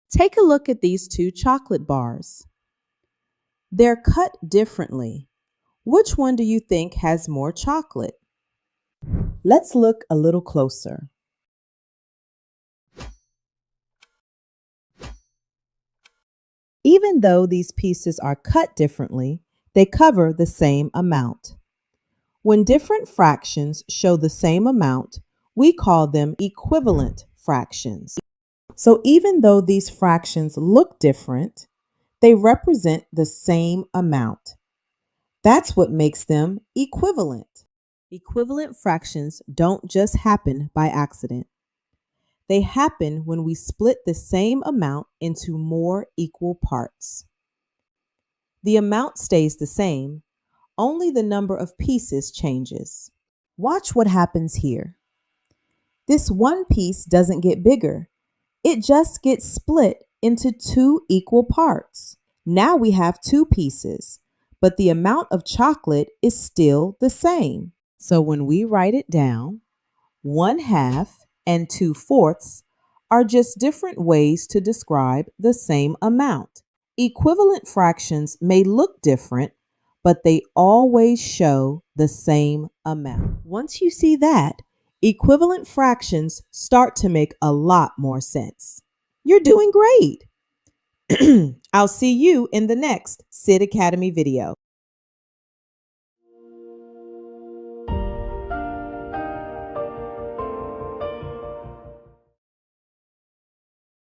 Take a look at these two chocolate bars. They're cut differently. Which one do you think has more chocolate? Let's look a little closer. Even though these pieces are cut differently, they cover the same amount. When different fractions show the same amount, we call them equivalent fractions. So even though these fractions look different, they represent the same amount. That's what makes them equivalent. Equivalent fractions don't just happen by accident. They happen when we split the same amount into more equal parts. The amount stays the same, only the number of pieces changes. Watch what happens here. This one piece doesn't get bigger. It just gets split into two equal parts. Now we have two pieces, but the amount of chocolate is still the same. So when we write it down, 1/2 and 2/4 are just different ways to describe the same amount. Equivalent fractions may look different, but they always show the same amount. Once you see that, equivalent fractions start to make a lot more sense. You're doing great. I'll see you in the next SydAcademy video.